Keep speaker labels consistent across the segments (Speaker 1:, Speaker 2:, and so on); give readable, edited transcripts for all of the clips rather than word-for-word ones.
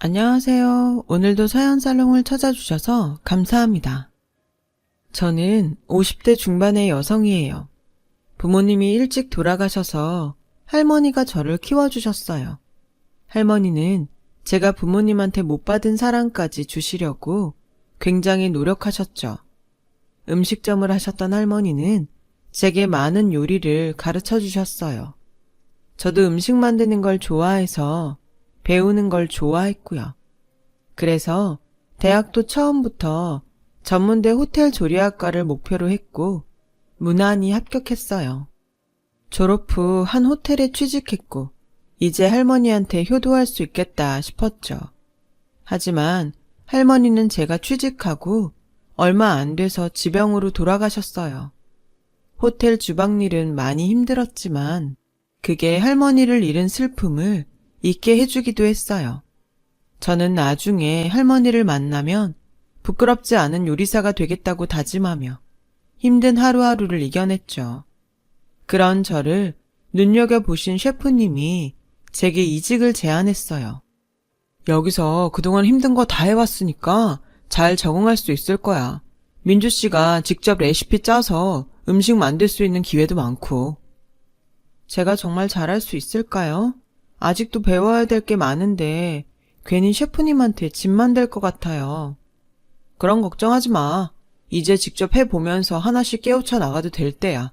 Speaker 1: 안녕하세요. 오늘도 사연살롱을 찾아주셔서 감사합니다. 저는 50대 중반의 여성이에요. 부모님이 일찍 돌아가셔서 할머니가 저를 키워주셨어요. 할머니는 제가 부모님한테 못 받은 사랑까지 주시려고 굉장히 노력하셨죠. 음식점을 하셨던 할머니는 제게 많은 요리를 가르쳐 주셨어요. 저도 음식 만드는 걸 좋아해서 배우는 걸 좋아했고요. 그래서 대학도 처음부터 전문대 호텔 조리학과를 목표로 했고 무난히 합격했어요. 졸업 후 한 호텔에 취직했고 이제 할머니한테 효도할 수 있겠다 싶었죠. 하지만 할머니는 제가 취직하고 얼마 안 돼서 지병으로 돌아가셨어요. 호텔 주방일은 많이 힘들었지만 그게 할머니를 잃은 슬픔을 잊게 해주기도 했어요. 저는 나중에 할머니를 만나면 부끄럽지 않은 요리사가 되겠다고 다짐하며 힘든 하루하루를 이겨냈죠. 그런 저를 눈여겨보신 셰프님이 제게 이직을 제안했어요. 여기서 그동안 힘든 거 다 해왔으니까 잘 적응할 수 있을 거야. 민주 씨가 직접 레시피 짜서 음식 만들 수 있는 기회도 많고. 제가 정말 잘할 수 있을까요? 아직도 배워야 될 게 많은데 괜히 셰프님한테 짐만 될 것 같아요. 그런 걱정하지 마. 이제 직접 해보면서 하나씩 깨우쳐 나가도 될 때야.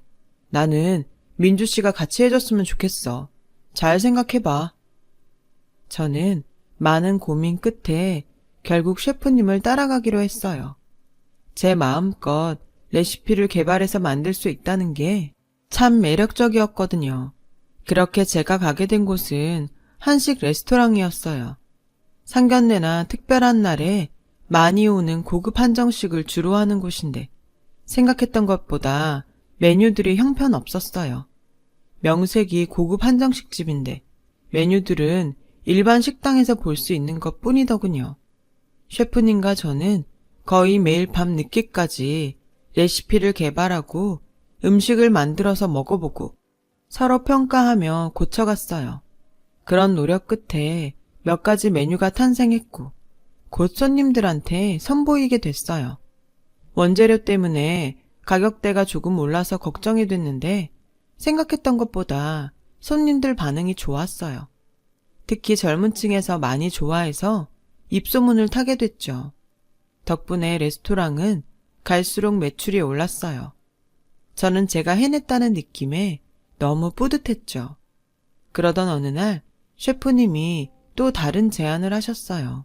Speaker 1: 나는 민주 씨가 같이 해줬으면 좋겠어. 잘 생각해봐. 저는 많은 고민 끝에 결국 셰프님을 따라가기로 했어요. 제 마음껏 레시피를 개발해서 만들 수 있다는 게 참 매력적이었거든요. 그렇게 제가 가게 된 곳은 한식 레스토랑이었어요. 상견례나 특별한 날에 많이 오는 고급 한정식을 주로 하는 곳인데 생각했던 것보다 메뉴들이 형편없었어요. 명색이 고급 한정식집인데 메뉴들은 일반 식당에서 볼 수 있는 것 뿐이더군요. 셰프님과 저는 거의 매일 밤 늦게까지 레시피를 개발하고 음식을 만들어서 먹어보고 서로 평가하며 고쳐갔어요. 그런 노력 끝에 몇 가지 메뉴가 탄생했고 곧 손님들한테 선보이게 됐어요. 원재료 때문에 가격대가 조금 올라서 걱정이 됐는데 생각했던 것보다 손님들 반응이 좋았어요. 특히 젊은 층에서 많이 좋아해서 입소문을 타게 됐죠. 덕분에 레스토랑은 갈수록 매출이 올랐어요. 저는 제가 해냈다는 느낌에 너무 뿌듯했죠. 그러던 어느 날 셰프님이 또 다른 제안을 하셨어요.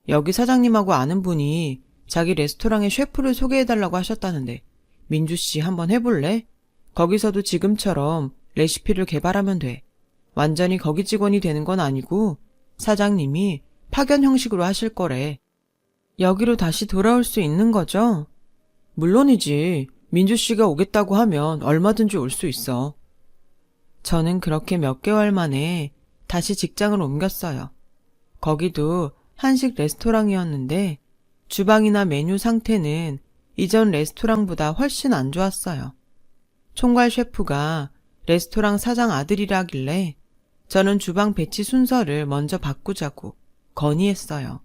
Speaker 1: 여기 사장님하고 아는 분이 자기 레스토랑에 셰프를 소개해달라고 하셨다는데 민주 씨 한번 해볼래? 거기서도 지금처럼 레시피를 개발하면 돼. 완전히 거기 직원이 되는 건 아니고 사장님이 파견 형식으로 하실 거래. 여기로 다시 돌아올 수 있는 거죠? 물론이지. 민주 씨가 오겠다고 하면 얼마든지 올 수 있어. 저는 그렇게 몇 개월 만에 다시 직장을 옮겼어요. 거기도 한식 레스토랑이었는데 주방이나 메뉴 상태는 이전 레스토랑보다 훨씬 안 좋았어요. 총괄 셰프가 레스토랑 사장 아들이라길래 저는 주방 배치 순서를 먼저 바꾸자고 건의했어요.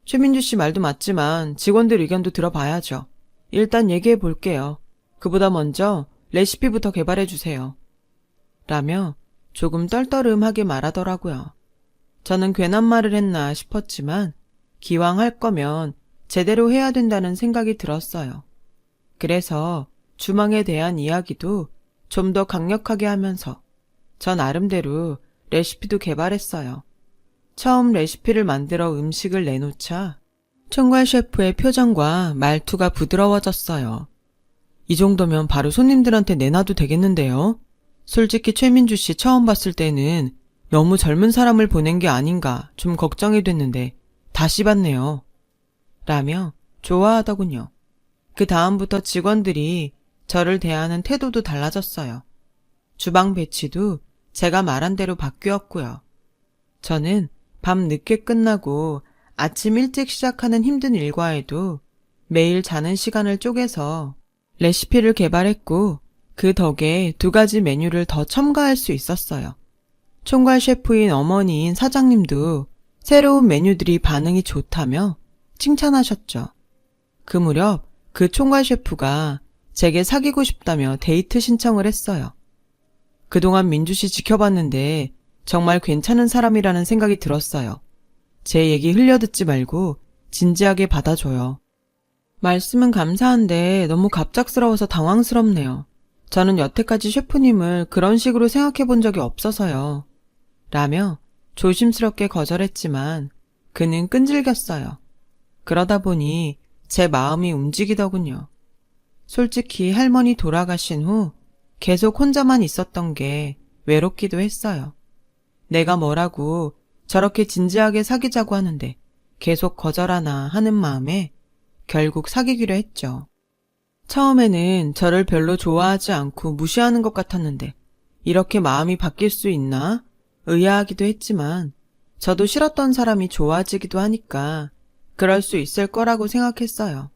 Speaker 1: 최민주 씨 말도 맞지만 직원들 의견도 들어봐야죠. 일단 얘기해 볼게요. 그보다 먼저 레시피부터 개발해 주세요. 라며 조금 떨떠름하게 말하더라고요. 저는 괜한 말을 했나 싶었지만 기왕 할 거면 제대로 해야 된다는 생각이 들었어요. 그래서 주방에 대한 이야기도 좀 더 강력하게 하면서 저 나름대로 레시피도 개발했어요. 처음 레시피를 만들어 음식을 내놓자 총괄 셰프의 표정과 말투가 부드러워졌어요. 이 정도면 바로 손님들한테 내놔도 되겠는데요? 솔직히 최민주 씨 처음 봤을 때는 너무 젊은 사람을 보낸 게 아닌가 좀 걱정이 됐는데 다시 봤네요. 라며 좋아하더군요. 그 다음부터 직원들이 저를 대하는 태도도 달라졌어요. 주방 배치도 제가 말한 대로 바뀌었고요. 저는 밤 늦게 끝나고 아침 일찍 시작하는 힘든 일과에도 매일 자는 시간을 쪼개서 레시피를 개발했고 그 덕에 2가지 메뉴를 더 첨가할 수 있었어요. 총괄 셰프인 어머니인 사장님도 새로운 메뉴들이 반응이 좋다며 칭찬하셨죠. 그 무렵 그 총괄 셰프가 제게 사귀고 싶다며 데이트 신청을 했어요. 그동안 민주 씨 지켜봤는데 정말 괜찮은 사람이라는 생각이 들었어요. 제 얘기 흘려듣지 말고 진지하게 받아줘요. 말씀은 감사한데 너무 갑작스러워서 당황스럽네요. 저는 여태까지 셰프님을 그런 식으로 생각해 본 적이 없어서요. 라며 조심스럽게 거절했지만 그는 끈질겼어요. 그러다 보니 제 마음이 움직이더군요. 솔직히 할머니 돌아가신 후 계속 혼자만 있었던 게 외롭기도 했어요. 내가 뭐라고 저렇게 진지하게 사귀자고 하는데 계속 거절하나 하는 마음에 결국 사귀기로 했죠. 처음에는 저를 별로 좋아하지 않고 무시하는 것 같았는데 이렇게 마음이 바뀔 수 있나 의아하기도 했지만 저도 싫었던 사람이 좋아지기도 하니까 그럴 수 있을 거라고 생각했어요.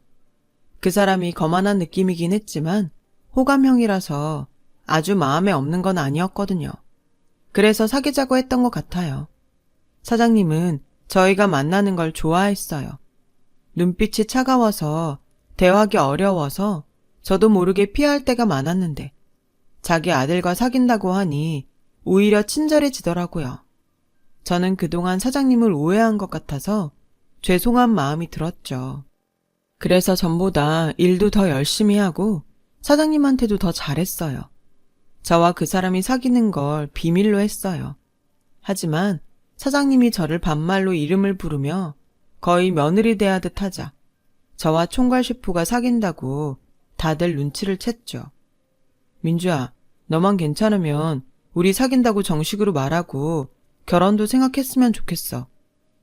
Speaker 1: 그 사람이 거만한 느낌이긴 했지만 호감형이라서 아주 마음에 없는 건 아니었거든요. 그래서 사귀자고 했던 것 같아요. 사장님은 저희가 만나는 걸 좋아했어요. 눈빛이 차가워서 대화하기 어려워서 저도 모르게 피할 때가 많았는데 자기 아들과 사귄다고 하니 오히려 친절해지더라고요. 저는 그동안 사장님을 오해한 것 같아서 죄송한 마음이 들었죠. 그래서 전보다 일도 더 열심히 하고 사장님한테도 더 잘했어요. 저와 그 사람이 사귀는 걸 비밀로 했어요. 하지만 사장님이 저를 반말로 이름을 부르며 거의 며느리 대하듯 하자 저와 총괄 셰프가 사귄다고 다들 눈치를 챘죠. 민주야, 너만 괜찮으면 우리 사귄다고 정식으로 말하고 결혼도 생각했으면 좋겠어.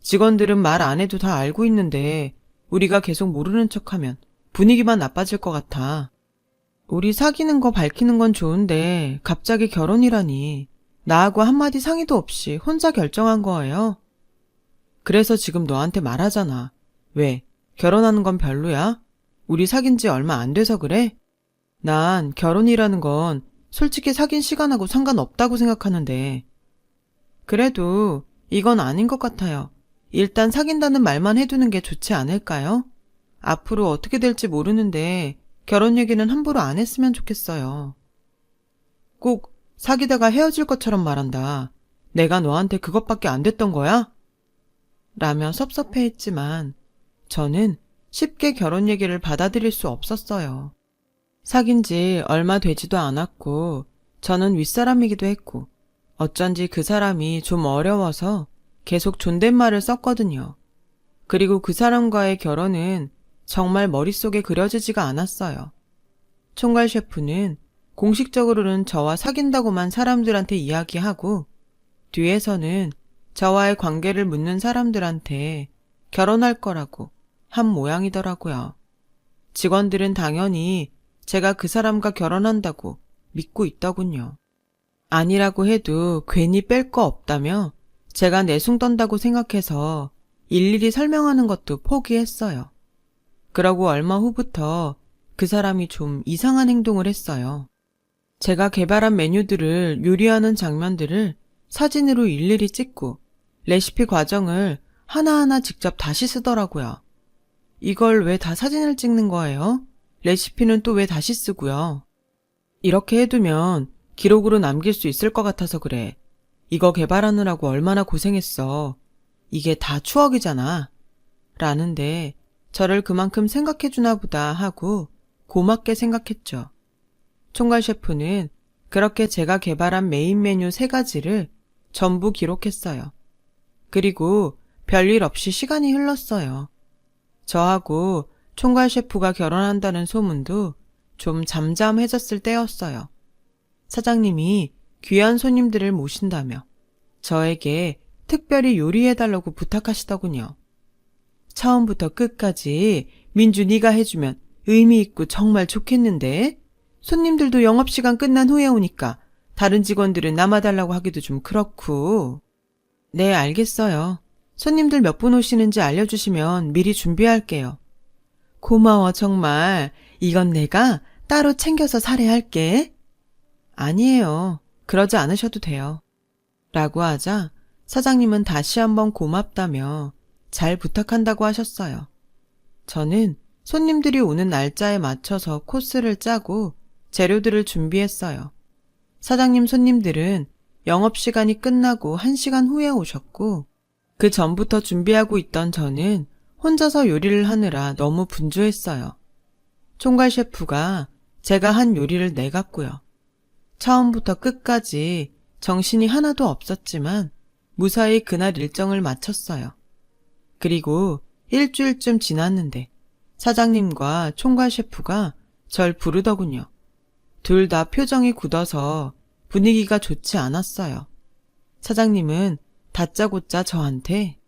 Speaker 1: 직원들은 말 안 해도 다 알고 있는데 우리가 계속 모르는 척하면 분위기만 나빠질 것 같아. 우리 사귀는 거 밝히는 건 좋은데 갑자기 결혼이라니. 나하고 한마디 상의도 없이 혼자 결정한 거예요. 그래서 지금 너한테 말하잖아. 왜? 결혼하는 건 별로야? 우리 사귄 지 얼마 안 돼서 그래? 난 결혼이라는 건 솔직히 사귄 시간하고 상관없다고 생각하는데. 그래도 이건 아닌 것 같아요. 일단 사귄다는 말만 해두는 게 좋지 않을까요? 앞으로 어떻게 될지 모르는데 결혼 얘기는 함부로 안 했으면 좋겠어요. 꼭 사귀다가 헤어질 것처럼 말한다. 내가 너한테 그것밖에 안 됐던 거야? 라며 섭섭해했지만 저는 쉽게 결혼 얘기를 받아들일 수 없었어요. 사귄 지 얼마 되지도 않았고 저는 윗사람이기도 했고 어쩐지 그 사람이 좀 어려워서 계속 존댓말을 썼거든요. 그리고 그 사람과의 결혼은 정말 머릿속에 그려지지가 않았어요. 총괄 셰프는 공식적으로는 저와 사귄다고만 사람들한테 이야기하고 뒤에서는 저와의 관계를 묻는 사람들한테 결혼할 거라고 한 모양이더라고요. 직원들은 당연히 제가 그 사람과 결혼한다고 믿고 있더군요. 아니라고 해도 괜히 뺄 거 없다며 제가 내숭 떤다고 생각해서 일일이 설명하는 것도 포기했어요. 그러고 얼마 후부터 그 사람이 좀 이상한 행동을 했어요. 제가 개발한 메뉴들을 요리하는 장면들을 사진으로 일일이 찍고 레시피 과정을 하나하나 직접 다시 쓰더라고요. 이걸 왜 다 사진을 찍는 거예요? 레시피는 또 왜 다시 쓰고요? 이렇게 해두면 기록으로 남길 수 있을 것 같아서 그래. 이거 개발하느라고 얼마나 고생했어. 이게 다 추억이잖아. 라는데 저를 그만큼 생각해주나 보다 하고 고맙게 생각했죠. 총괄 셰프는 그렇게 제가 개발한 메인 메뉴 3가지를 전부 기록했어요. 그리고 별일 없이 시간이 흘렀어요. 저하고 총괄 셰프가 결혼한다는 소문도 좀 잠잠해졌을 때였어요. 사장님이 귀한 손님들을 모신다며 저에게 특별히 요리해달라고 부탁하시더군요. 처음부터 끝까지 민주 네가 해주면 의미 있고 정말 좋겠는데 손님들도 영업시간 끝난 후에 오니까 다른 직원들은 남아달라고 하기도 좀 그렇고. 네, 알겠어요. 손님들 몇 분 오시는지 알려주시면 미리 준비할게요. 고마워 정말. 이건 내가 따로 챙겨서 사례할게. 아니에요. 그러지 않으셔도 돼요. 라고 하자 사장님은 다시 한번 고맙다며 잘 부탁한다고 하셨어요. 저는 손님들이 오는 날짜에 맞춰서 코스를 짜고 재료들을 준비했어요. 사장님 손님들은 영업시간이 끝나고 1시간 후에 오셨고, 그 전부터 준비하고 있던 저는 혼자서 요리를 하느라 너무 분주했어요. 총괄 셰프가 제가 한 요리를 내갔고요. 처음부터 끝까지 정신이 하나도 없었지만 무사히 그날 일정을 마쳤어요. 그리고 일주일쯤 지났는데 사장님과 총괄 셰프가 절 부르더군요. 둘 다 표정이 굳어서 분위기가 좋지 않았어요. 사장님은 다짜고짜 저한테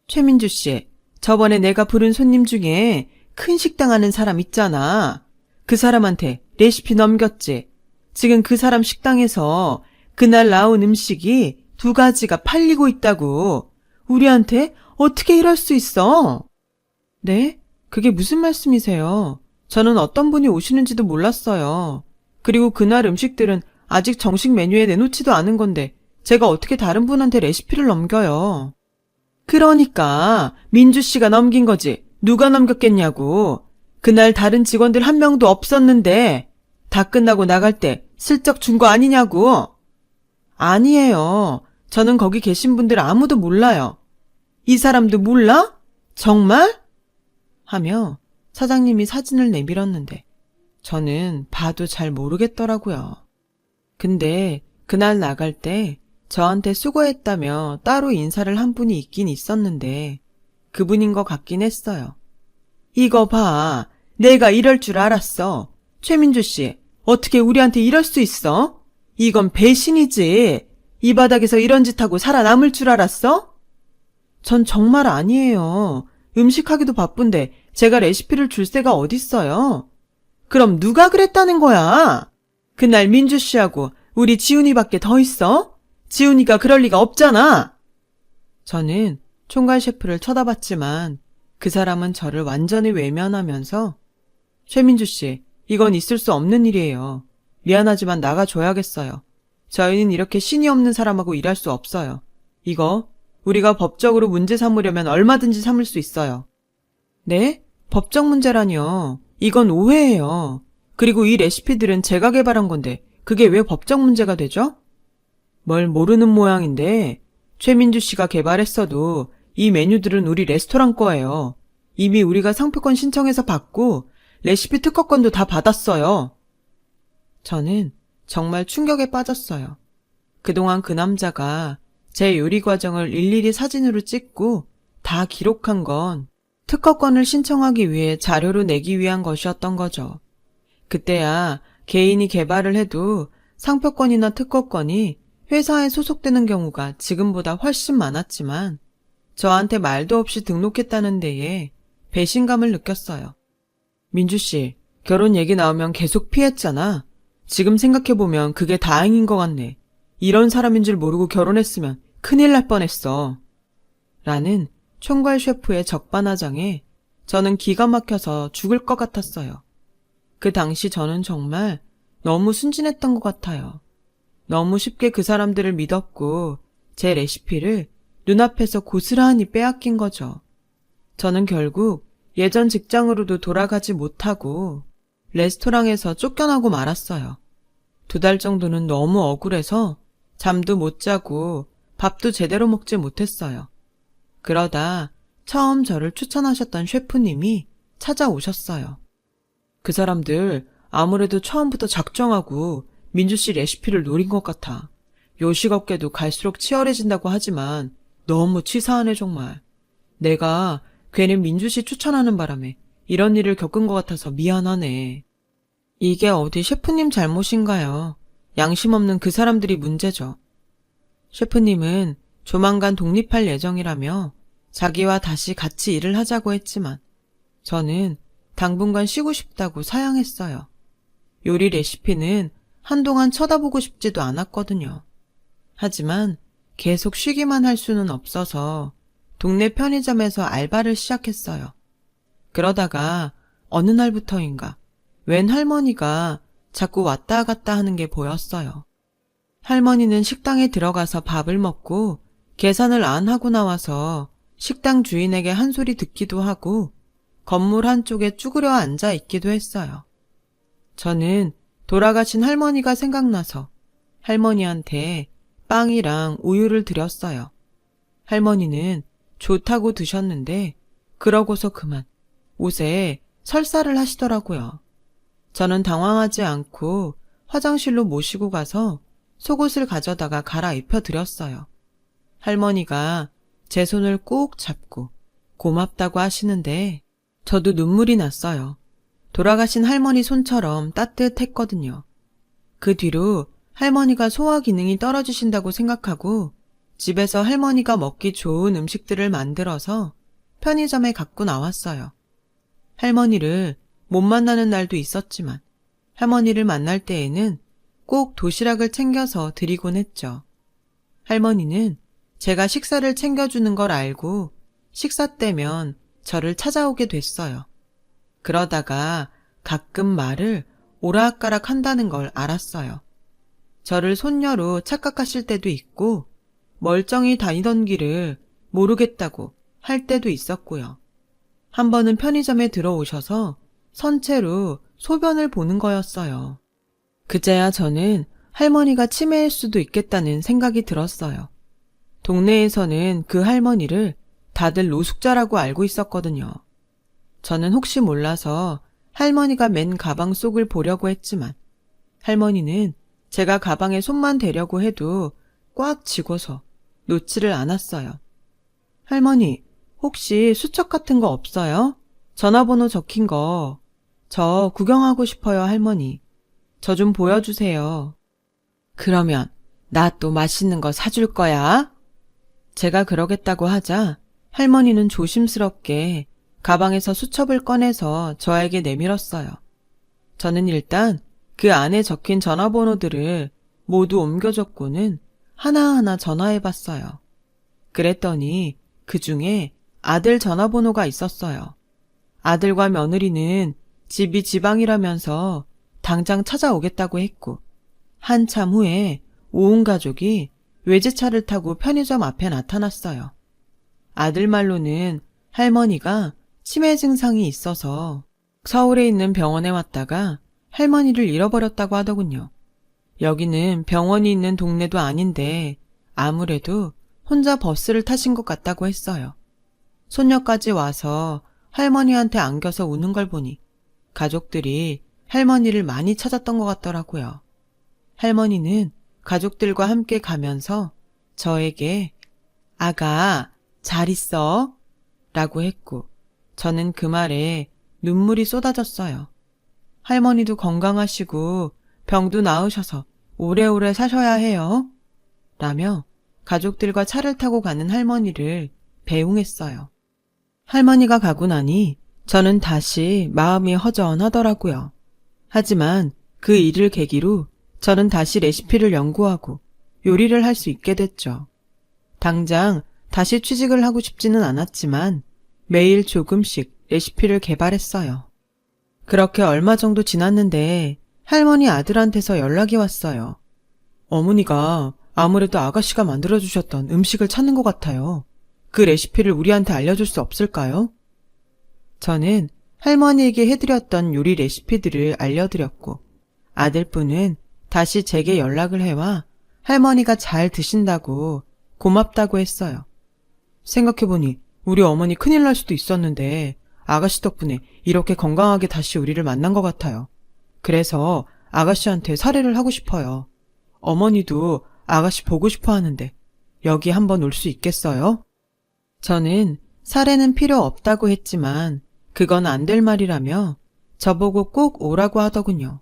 Speaker 1: 최민주 씨, 저번에 내가 부른 손님 중에 큰 식당 하는 사람 있잖아. 그 사람한테 레시피 넘겼지. 지금 그 사람 식당에서 그날 나온 음식이 2가지가 팔리고 있다고. 우리한테 어떻게 이럴 수 있어? 네? 그게 무슨 말씀이세요? 저는 어떤 분이 오시는지도 몰랐어요. 그리고 그날 음식들은 아직 정식 메뉴에 내놓지도 않은 건데 제가 어떻게 다른 분한테 레시피를 넘겨요? 그러니까 민주 씨가 넘긴 거지. 누가 넘겼겠냐고. 그날 다른 직원들 한 명도 없었는데 다 끝나고 나갈 때 슬쩍 준 거 아니냐고. 아니에요. 저는 거기 계신 분들 아무도 몰라요. 이 사람도 몰라? 정말? 하며 사장님이 사진을 내밀었는데 저는 봐도 잘 모르겠더라고요. 근데 그날 나갈 때 저한테 수고했다며 따로 인사를 한 분이 있긴 있었는데 그분인 것 같긴 했어요. 이거 봐. 내가 이럴 줄 알았어. 최민주 씨, 어떻게 우리한테 이럴 수 있어? 이건 배신이지. 이 바닥에서 이런 짓 하고 살아남을 줄 알았어? 전 정말 아니에요. 음식하기도 바쁜데 제가 레시피를 줄 새가 어딨어요? 그럼 누가 그랬다는 거야? 그날 민주 씨하고 우리 지훈이밖에 더 있어? 지훈이가 그럴 리가 없잖아. 저는 총괄 셰프를 쳐다봤지만 그 사람은 저를 완전히 외면하면서 최민주 씨, 이건 있을 수 없는 일이에요. 미안하지만 나가줘야겠어요. 저희는 이렇게 신이 없는 사람하고 일할 수 없어요. 이거 우리가 법적으로 문제 삼으려면 얼마든지 삼을 수 있어요. 네? 법적 문제라니요. 이건 오해예요. 그리고 이 레시피들은 제가 개발한 건데 그게 왜 법적 문제가 되죠? 뭘 모르는 모양인데 최민주 씨가 개발했어도 이 메뉴들은 우리 레스토랑 거예요. 이미 우리가 상표권 신청해서 받고 레시피 특허권도 다 받았어요. 저는 정말 충격에 빠졌어요. 그동안 그 남자가 제 요리 과정을 일일이 사진으로 찍고 다 기록한 건 특허권을 신청하기 위해 자료로 내기 위한 것이었던 거죠. 그때야 개인이 개발을 해도 상표권이나 특허권이 회사에 소속되는 경우가 지금보다 훨씬 많았지만 저한테 말도 없이 등록했다는 데에 배신감을 느꼈어요. 민주 씨, 결혼 얘기 나오면 계속 피했잖아. 지금 생각해보면 그게 다행인 것 같네. 이런 사람인 줄 모르고 결혼했으면 큰일 날 뻔했어. 라는 총괄 셰프의 적반하장에 저는 기가 막혀서 죽을 것 같았어요. 그 당시 저는 정말 너무 순진했던 것 같아요. 너무 쉽게 그 사람들을 믿었고 제 레시피를 눈앞에서 고스란히 빼앗긴 거죠. 저는 결국 예전 직장으로도 돌아가지 못하고 레스토랑에서 쫓겨나고 말았어요. 2달 정도는 너무 억울해서 잠도 못 자고 밥도 제대로 먹지 못했어요. 그러다 처음 저를 추천하셨던 셰프님이 찾아오셨어요. 그 사람들 아무래도 처음부터 작정하고 민주 씨 레시피를 노린 것 같아. 요식업계도 갈수록 치열해진다고 하지만 너무 치사하네 정말. 내가 괜히 민주 씨 추천하는 바람에 이런 일을 겪은 것 같아서 미안하네. 이게 어디 셰프님 잘못인가요? 양심 없는 그 사람들이 문제죠. 셰프님은 조만간 독립할 예정이라며 자기와 다시 같이 일을 하자고 했지만 저는 당분간 쉬고 싶다고 사양했어요. 요리 레시피는 한동안 쳐다보고 싶지도 않았거든요. 하지만 계속 쉬기만 할 수는 없어서 동네 편의점에서 알바를 시작했어요. 그러다가 어느 날부터인가 웬 할머니가 자꾸 왔다 갔다 하는 게 보였어요. 할머니는 식당에 들어가서 밥을 먹고 계산을 안 하고 나와서 식당 주인에게 한 소리 듣기도 하고 건물 한쪽에 쭈그려 앉아 있기도 했어요. 저는 돌아가신 할머니가 생각나서 할머니한테 빵이랑 우유를 드렸어요. 할머니는 좋다고 드셨는데 그러고서 그만 옷에 설사를 하시더라고요. 저는 당황하지 않고 화장실로 모시고 가서 속옷을 가져다가 갈아입혀 드렸어요. 할머니가 제 손을 꾹 잡고 고맙다고 하시는데 저도 눈물이 났어요. 돌아가신 할머니 손처럼 따뜻했거든요. 그 뒤로 할머니가 소화 기능이 떨어지신다고 생각하고 집에서 할머니가 먹기 좋은 음식들을 만들어서 편의점에 갖고 나왔어요. 할머니를 못 만나는 날도 있었지만 할머니를 만날 때에는 꼭 도시락을 챙겨서 드리곤 했죠. 할머니는 제가 식사를 챙겨주는 걸 알고 식사 때면 저를 찾아오게 됐어요. 그러다가 가끔 말을 오락가락 한다는 걸 알았어요. 저를 손녀로 착각하실 때도 있고 멀쩡히 다니던 길을 모르겠다고 할 때도 있었고요. 한 번은 편의점에 들어오셔서 선체로 소변을 보는 거였어요. 그제야 저는 할머니가 치매일 수도 있겠다는 생각이 들었어요. 동네에서는 그 할머니를 다들 노숙자라고 알고 있었거든요. 저는 혹시 몰라서 할머니가 맨 가방 속을 보려고 했지만 할머니는 제가 가방에 손만 대려고 해도 꽉 쥐고서 놓지를 않았어요. 할머니, 혹시 수첩 같은 거 없어요? 전화번호 적힌 거. 저 구경하고 싶어요, 할머니. 저 좀 보여주세요. 그러면 나 또 맛있는 거 사줄 거야? 제가 그러겠다고 하자 할머니는 조심스럽게 가방에서 수첩을 꺼내서 저에게 내밀었어요. 저는 일단 그 안에 적힌 전화번호들을 모두 옮겨줬고는 하나하나 전화해봤어요. 그랬더니 그 중에 아들 전화번호가 있었어요. 아들과 며느리는 집이 지방이라면서 당장 찾아오겠다고 했고 한참 후에 온 가족이 외제차를 타고 편의점 앞에 나타났어요. 아들 말로는 할머니가 치매 증상이 있어서 서울에 있는 병원에 왔다가 할머니를 잃어버렸다고 하더군요. 여기는 병원이 있는 동네도 아닌데 아무래도 혼자 버스를 타신 것 같다고 했어요. 손녀까지 와서 할머니한테 안겨서 우는 걸 보니 가족들이 할머니를 많이 찾았던 것 같더라고요. 할머니는 가족들과 함께 가면서 저에게 아가 잘 있어 라고 했고 저는 그 말에 눈물이 쏟아졌어요. 할머니도 건강하시고 병도 나으셔서 오래오래 사셔야 해요 라며 가족들과 차를 타고 가는 할머니를 배웅했어요. 할머니가 가고 나니 저는 다시 마음이 허전하더라고요. 하지만 그 일을 계기로 저는 다시 레시피를 연구하고 요리를 할 수 있게 됐죠. 당장 다시 취직을 하고 싶지는 않았지만 매일 조금씩 레시피를 개발했어요. 그렇게 얼마 정도 지났는데 할머니 아들한테서 연락이 왔어요. 어머니가 아무래도 아가씨가 만들어주셨던 음식을 찾는 것 같아요. 그 레시피를 우리한테 알려줄 수 없을까요? 저는 할머니에게 해드렸던 요리 레시피들을 알려드렸고 아들분은 다시 제게 연락을 해와 할머니가 잘 드신다고 고맙다고 했어요. 생각해보니 우리 어머니 큰일 날 수도 있었는데 아가씨 덕분에 이렇게 건강하게 다시 우리를 만난 것 같아요. 그래서 아가씨한테 사례를 하고 싶어요. 어머니도 아가씨 보고 싶어 하는데 여기 한번 올 수 있겠어요? 저는 사례는 필요 없다고 했지만 그건 안 될 말이라며 저보고 꼭 오라고 하더군요.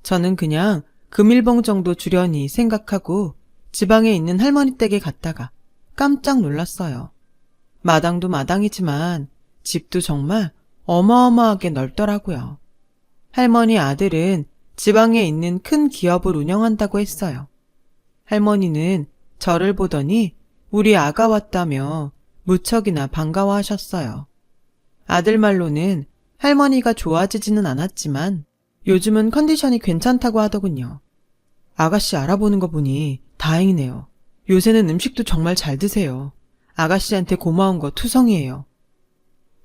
Speaker 1: 저는 그냥 금일봉 정도 주려니 생각하고 지방에 있는 할머니 댁에 갔다가 깜짝 놀랐어요. 마당도 마당이지만 집도 정말 어마어마하게 넓더라고요. 할머니 아들은 지방에 있는 큰 기업을 운영한다고 했어요. 할머니는 저를 보더니 우리 아가 왔다며 무척이나 반가워하셨어요. 아들 말로는 할머니가 좋아지지는 않았지만 요즘은 컨디션이 괜찮다고 하더군요. 아가씨 알아보는 거 보니 다행이네요. 요새는 음식도 정말 잘 드세요. 아가씨한테 고마운 거 투성이에요.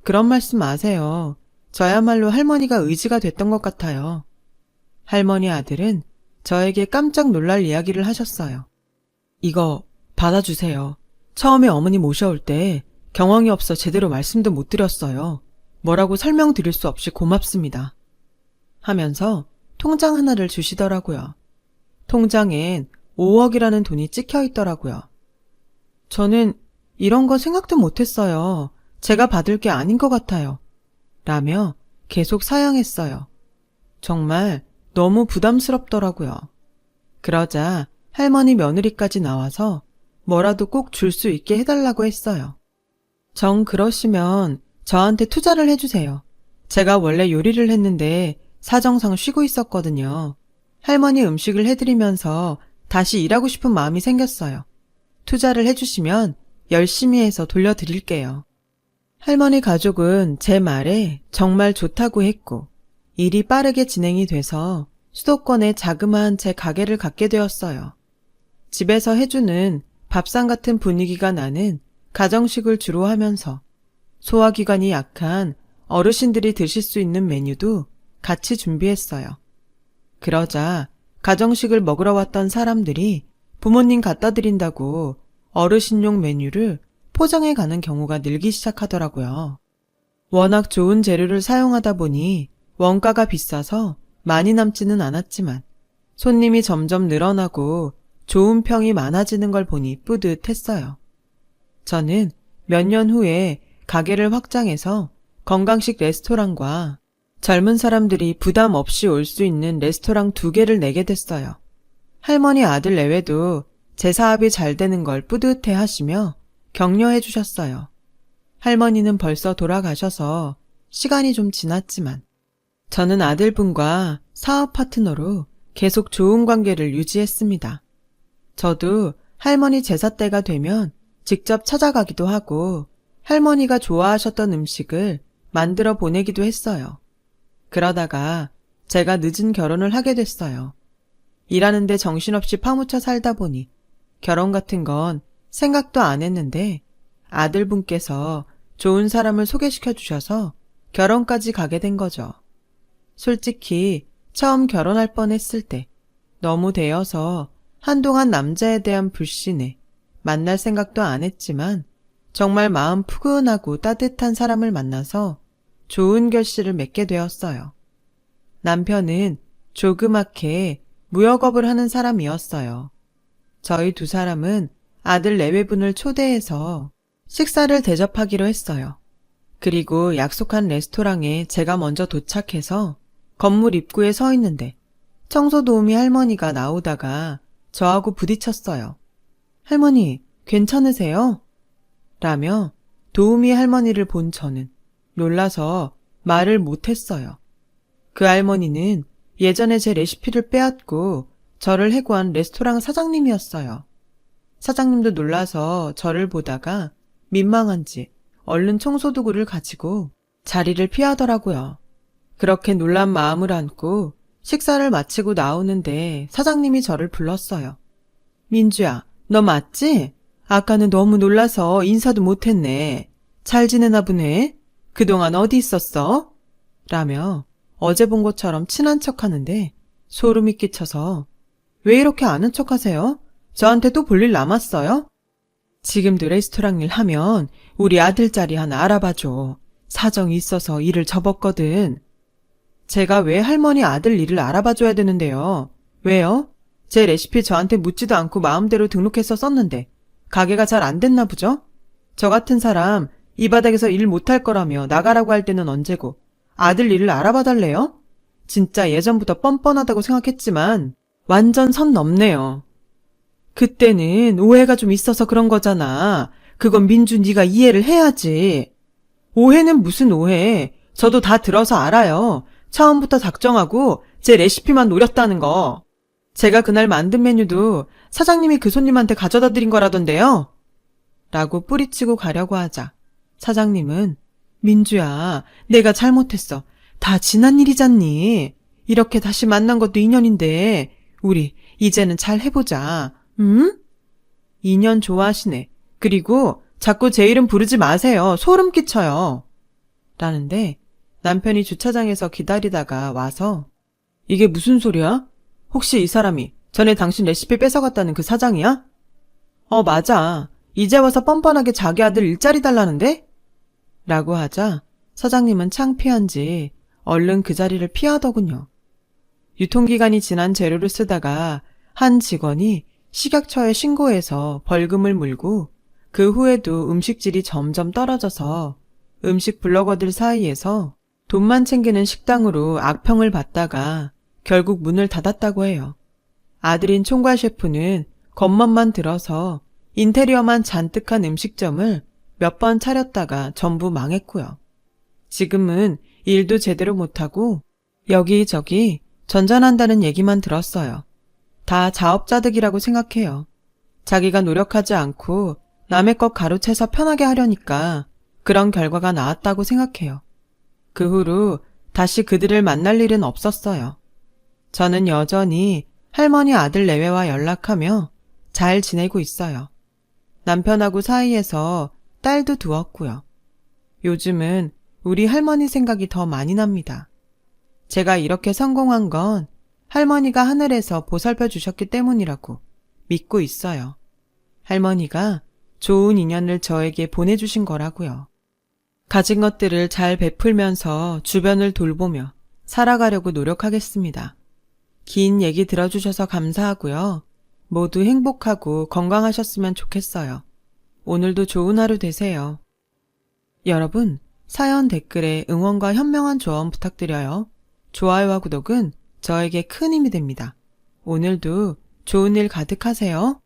Speaker 1: 그런 말씀 마세요. 저야말로 할머니가 의지가 됐던 것 같아요. 할머니 아들은 저에게 깜짝 놀랄 이야기를 하셨어요. 이거 받아주세요. 처음에 어머니 모셔올 때 경황이 없어 제대로 말씀도 못 드렸어요. 뭐라고 설명드릴 수 없이 고맙습니다. 하면서 통장 하나를 주시더라고요. 통장엔 5억이라는 돈이 찍혀 있더라고요. 저는 이런 거 생각도 못했어요. 제가 받을 게 아닌 것 같아요. 라며 계속 사양했어요. 정말 너무 부담스럽더라고요. 그러자 할머니 며느리까지 나와서 뭐라도 꼭 줄 수 있게 해달라고 했어요. 정 그러시면 저한테 투자를 해주세요. 제가 원래 요리를 했는데 사정상 쉬고 있었거든요. 할머니 음식을 해드리면서 다시 일하고 싶은 마음이 생겼어요. 투자를 해주시면 열심히 해서 돌려드릴게요. 할머니 가족은 제 말에 정말 좋다고 했고 일이 빠르게 진행이 돼서 수도권에 자그마한 제 가게를 갖게 되었어요. 집에서 해주는 밥상 같은 분위기가 나는 가정식을 주로 하면서 소화기관이 약한 어르신들이 드실 수 있는 메뉴도 같이 준비했어요. 그러자 가정식을 먹으러 왔던 사람들이 부모님 갖다 드린다고 어르신용 메뉴를 포장해 가는 경우가 늘기 시작하더라고요. 워낙 좋은 재료를 사용하다 보니 원가가 비싸서 많이 남지는 않았지만 손님이 점점 늘어나고 좋은 평이 많아지는 걸 보니 뿌듯했어요. 저는 몇 년 후에 가게를 확장해서 건강식 레스토랑과 젊은 사람들이 부담 없이 올 수 있는 레스토랑 2개를 내게 됐어요. 할머니 아들 내외도 제 사업이 잘 되는 걸 뿌듯해 하시며 격려해 주셨어요. 할머니는 벌써 돌아가셔서 시간이 좀 지났지만 저는 아들분과 사업 파트너로 계속 좋은 관계를 유지했습니다. 저도 할머니 제사 때가 되면 직접 찾아가기도 하고 할머니가 좋아하셨던 음식을 만들어 보내기도 했어요. 그러다가 제가 늦은 결혼을 하게 됐어요. 일하는데 정신없이 파묻혀 살다 보니 결혼 같은 건 생각도 안 했는데 아들분께서 좋은 사람을 소개시켜 주셔서 결혼까지 가게 된 거죠. 솔직히 처음 결혼할 뻔했을 때 너무 대여서 한동안 남자에 대한 불신에 만날 생각도 안 했지만 정말 마음 푸근하고 따뜻한 사람을 만나서 좋은 결실을 맺게 되었어요. 남편은 조그맣게 무역업을 하는 사람이었어요. 저희 2사람은 아들 내외분을 초대해서 식사를 대접하기로 했어요. 그리고 약속한 레스토랑에 제가 먼저 도착해서 건물 입구에 서 있는데 청소 도우미 할머니가 나오다가 저하고 부딪혔어요. 할머니, 괜찮으세요? 라며 도우미 할머니를 본 저는 놀라서 말을 못했어요. 그 할머니는 예전에 제 레시피를 빼앗고 저를 해고한 레스토랑 사장님이었어요. 사장님도 놀라서 저를 보다가 민망한지 얼른 청소도구를 가지고 자리를 피하더라고요. 그렇게 놀란 마음을 안고 식사를 마치고 나오는데 사장님이 저를 불렀어요. 민주야, 너 맞지? 아까는 너무 놀라서 인사도 못했네. 잘 지내나 보네. 그동안 어디 있었어? 라며 어제 본 것처럼 친한 척하는데 소름이 끼쳐서 왜 이렇게 아는 척하세요? 저한테 또 볼 일 남았어요? 지금도 레스토랑 일 하면 우리 아들 자리 하나 알아봐줘. 사정이 있어서 일을 접었거든. 제가 왜 할머니 아들 일을 알아봐줘야 되는데요? 왜요? 제 레시피 저한테 묻지도 않고 마음대로 등록해서 썼는데 가게가 잘 안 됐나 보죠? 저 같은 사람 이 바닥에서 일 못할 거라며 나가라고 할 때는 언제고 아들 일을 알아봐달래요? 진짜 예전부터 뻔뻔하다고 생각했지만 완전 선 넘네요. 그때는 오해가 좀 있어서 그런 거잖아. 그건 민주 네가 이해를 해야지. 오해는 무슨 오해. 저도 다 들어서 알아요. 처음부터 작정하고 제 레시피만 노렸다는 거. 제가 그날 만든 메뉴도 사장님이 그 손님한테 가져다 드린 거라던데요. 라고 뿌리치고 가려고 하자 사장님은 민주야, 내가 잘못했어. 다 지난 일이잖니. 이렇게 다시 만난 것도 인연인데 우리 이제는 잘 해보자. 응? 2년 좋아하시네. 그리고 자꾸 제 이름 부르지 마세요. 소름 끼쳐요. 라는데 남편이 주차장에서 기다리다가 와서 이게 무슨 소리야? 혹시 이 사람이 전에 당신 레시피 뺏어갔다는 그 사장이야? 맞아. 이제 와서 뻔뻔하게 자기 아들 일자리 달라는데? 라고 하자 사장님은 창피한지 얼른 그 자리를 피하더군요. 유통기간이 지난 재료를 쓰다가 한 직원이 식약처에 신고해서 벌금을 물고 그 후에도 음식질이 점점 떨어져서 음식 블로거들 사이에서 돈만 챙기는 식당으로 악평을 받다가 결국 문을 닫았다고 해요. 아들인 총괄 셰프는 겉멋만 들어서 인테리어만 잔뜩한 음식점을 몇 번 차렸다가 전부 망했고요. 지금은 일도 제대로 못하고 여기저기 전전한다는 얘기만 들었어요. 다 자업자득이라고 생각해요. 자기가 노력하지 않고 남의 것 가로채서 편하게 하려니까 그런 결과가 나왔다고 생각해요. 그 후로 다시 그들을 만날 일은 없었어요. 저는 여전히 할머니 아들 내외와 연락하며 잘 지내고 있어요. 남편하고 사이에서 딸도 두었고요. 요즘은 우리 할머니 생각이 더 많이 납니다. 제가 이렇게 성공한 건 할머니가 하늘에서 보살펴 주셨기 때문이라고 믿고 있어요. 할머니가 좋은 인연을 저에게 보내주신 거라고요. 가진 것들을 잘 베풀면서 주변을 돌보며 살아가려고 노력하겠습니다. 긴 얘기 들어주셔서 감사하고요. 모두 행복하고 건강하셨으면 좋겠어요. 오늘도 좋은 하루 되세요. 여러분, 사연 댓글에 응원과 현명한 조언 부탁드려요. 좋아요와 구독은 저에게 큰 힘이 됩니다. 오늘도 좋은 일 가득하세요.